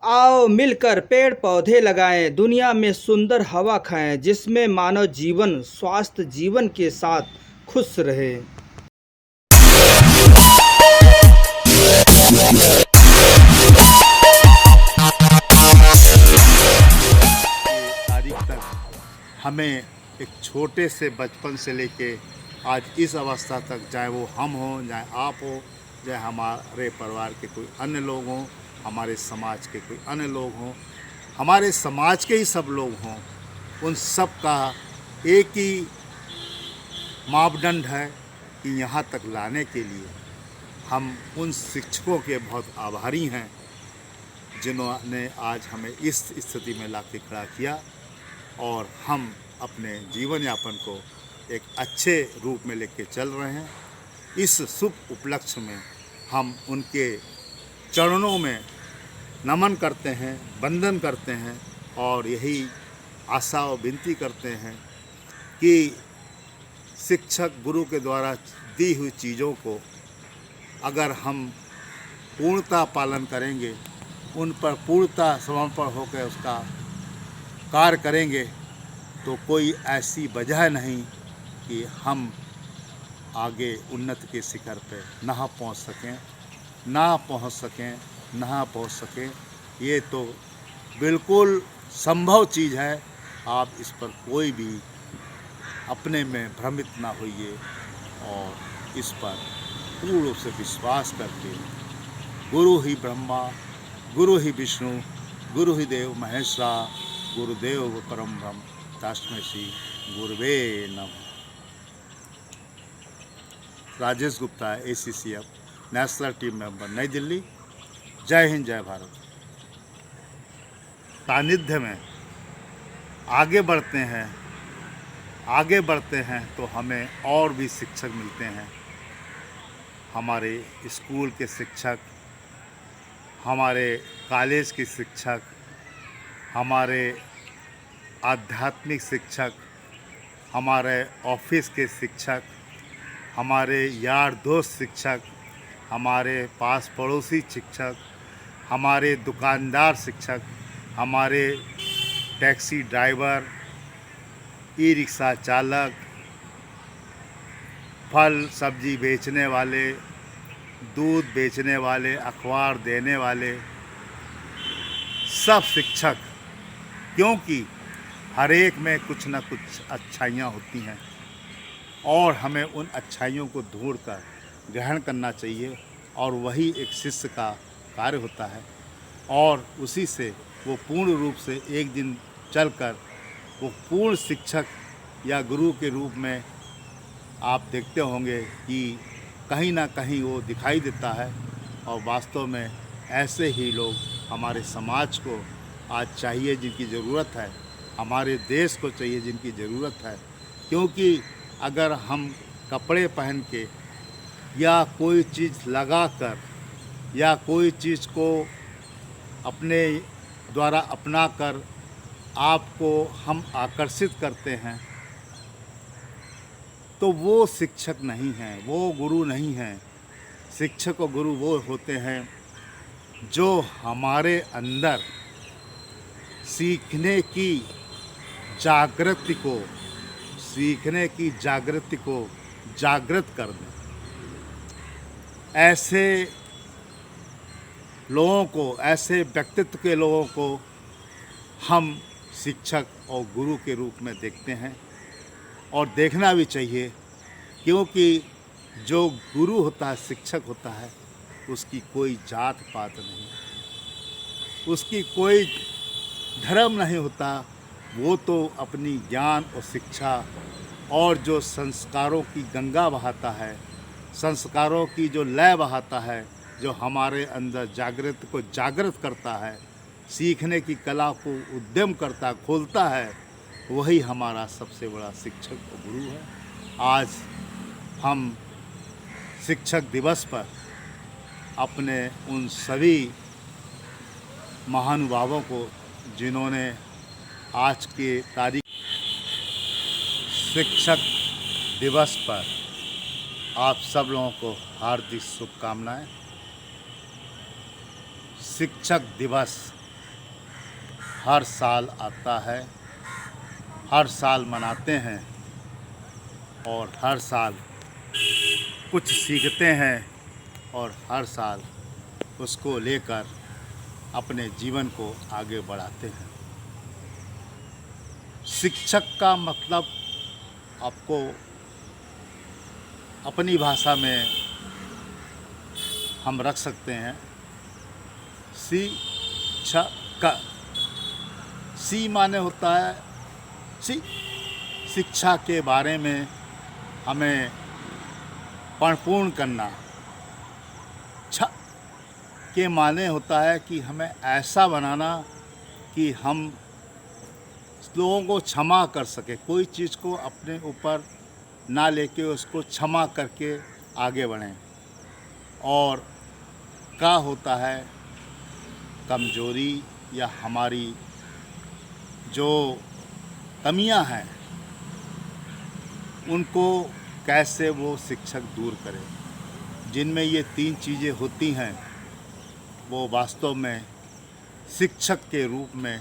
आओ मिलकर पेड़ पौधे लगाएं, दुनिया में सुंदर हवा खाएं, जिसमें मानव जीवन स्वस्थ जीवन के साथ खुश रहे। तारीख तक हमें एक छोटे से बचपन से लेके आज इस अवस्था तक, चाहे वो हम हों, चाहे आप हो, चाहे हमारे परिवार के कोई अन्य लोग हों, हमारे समाज के कोई अन्य लोग हों, हमारे समाज के ही सब लोग हों, उन सब का एक ही मापदंड है कि यहाँ तक लाने के लिए हम उन शिक्षकों के बहुत आभारी हैं जिन्होंने आज हमें इस स्थिति में ला के खड़ा किया और हम अपने जीवन यापन को एक अच्छे रूप में लेके चल रहे हैं। इस शुभ उपलक्ष्य में हम उनके चरणों में नमन करते हैं, वंदन करते हैं और यही आशा और विनती करते हैं कि शिक्षक गुरु के द्वारा दी हुई चीज़ों को अगर हम पूर्णतः पालन करेंगे, उन पर पूर्णतः समर्पण होकर उसका कार्य करेंगे, तो कोई ऐसी वजह नहीं कि हम आगे उन्नति के शिखर पे ना पहुंच सकें। ये तो बिल्कुल संभव चीज़ है। आप इस पर कोई भी अपने में भ्रमित ना होइए और इस पर पूर्ण रूप से विश्वास करके गुरु ही ब्रह्मा, गुरु ही विष्णु, गुरु ही देव महेश्वरा, गुरुदेव परम ब्रह्म तस्मै श्री गुरुवे नमः। Rajesh Gupta, ACCF national team member, नई दिल्ली। जय हिंद, जय भारत। सानिध्य में आगे बढ़ते हैं तो हमें और भी शिक्षक मिलते हैं। हमारे स्कूल के शिक्षक, हमारे कॉलेज के शिक्षक, हमारे आध्यात्मिक शिक्षक, हमारे ऑफिस के शिक्षक, हमारे यार दोस्त शिक्षक, हमारे पास पड़ोसी शिक्षक, हमारे दुकानदार शिक्षक, हमारे टैक्सी ड्राइवर, ई रिक्शा चालक, फल सब्जी बेचने वाले, दूध बेचने वाले, अखबार देने वाले, सब शिक्षक, क्योंकि हर एक में कुछ न कुछ अच्छाइयाँ होती हैं और हमें उन अच्छाइयों को ढूंढकर ग्रहण करना चाहिए और वही एक शिष्य का कार्य होता है और उसी से वो पूर्ण रूप से एक दिन चलकर वो पूर्ण शिक्षक या गुरु के रूप में आप देखते होंगे कि कहीं ना कहीं वो दिखाई देता है। और वास्तव में ऐसे ही लोग हमारे समाज को आज चाहिए, जिनकी ज़रूरत है, हमारे देश को चाहिए, जिनकी ज़रूरत है। क्योंकि अगर हम कपड़े पहन के या कोई चीज़ लगा कर या कोई चीज़ को अपने द्वारा अपना कर आपको हम आकर्षित करते हैं, तो वो शिक्षक नहीं हैं, वो गुरु नहीं हैं। शिक्षक और गुरु वो होते हैं जो हमारे अंदर सीखने की जागृति को जागृत कर दें। ऐसे लोगों को, ऐसे व्यक्तित्व के लोगों को हम शिक्षक और गुरु के रूप में देखते हैं और देखना भी चाहिए, क्योंकि जो गुरु होता है, शिक्षक होता है, उसकी कोई जात पात नहीं, उसकी कोई धर्म नहीं होता। वो तो अपनी ज्ञान और शिक्षा और जो संस्कारों की गंगा बहाता है, संस्कारों की जो लय बहाता है, जो हमारे अंदर जागृत करता है, सीखने की कला को उद्यम करता, खोलता है, वही हमारा सबसे बड़ा शिक्षक और गुरु है। आज हम शिक्षक दिवस पर अपने उन सभी महानुभावों को, जिन्होंने आज के तारीख शिक्षक दिवस पर आप सब लोगों को हार्दिक शुभकामनाएं। शिक्षक दिवस हर साल आता है, हर साल मनाते हैं और हर साल कुछ सीखते हैं और हर साल उसको लेकर अपने जीवन को आगे बढ़ाते हैं। शिक्षक का मतलब आपको अपनी भाषा में हम रख सकते हैं शिक्षक। सी माने होता है शिक्षा के बारे में हमें परिपूर्ण करना। छ के माने होता है कि हमें ऐसा बनाना कि हम लोगों को क्षमा कर सके, कोई चीज़ को अपने ऊपर ना लेके उसको क्षमा करके आगे बढ़ें। और का होता है कमजोरी या हमारी जो कमियां हैं उनको कैसे वो शिक्षक दूर करे। जिनमें ये 3 चीज़ें होती हैं वो वास्तव में शिक्षक के रूप में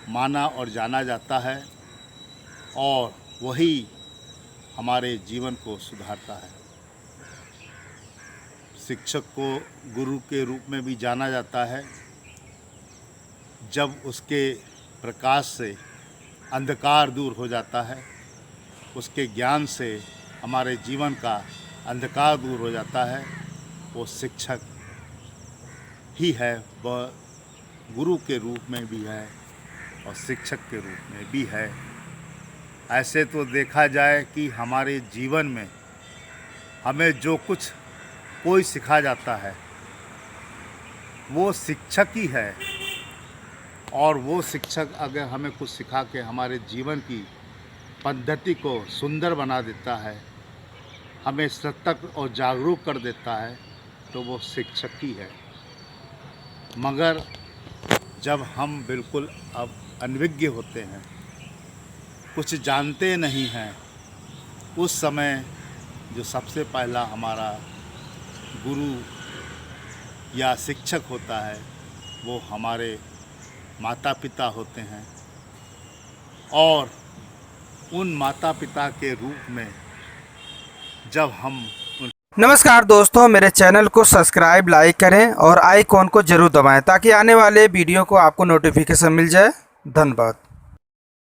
माना और जाना जाता है और वही हमारे जीवन को सुधारता है। शिक्षक को गुरु के रूप में भी जाना जाता है। जब उसके प्रकाश से अंधकार दूर हो जाता है, उसके ज्ञान से हमारे जीवन का अंधकार दूर हो जाता है, वो शिक्षक ही है। वह गुरु के रूप में भी है और शिक्षक के रूप में भी है। ऐसे तो देखा जाए कि हमारे जीवन में हमें जो कुछ कोई सिखा जाता है वो शिक्षक ही है। और वो शिक्षक अगर हमें कुछ सिखा के हमारे जीवन की पद्धति को सुंदर बना देता है, हमें सतर्क और जागरूक कर देता है, तो वो शिक्षक ही है। मगर जब हम बिल्कुल अब अनभिज्ञ होते हैं, कुछ जानते नहीं हैं, उस समय जो सबसे पहला हमारा गुरु या शिक्षक होता है वो हमारे माता पिता होते हैं। और उन माता पिता के रूप में जब हम नमस्कार दोस्तों, मेरे चैनल को सब्सक्राइब लाइक करें और आइकॉन को जरूर दबाएं ताकि आने वाले वीडियो को आपको नोटिफिकेशन मिल जाए। धन्यवाद।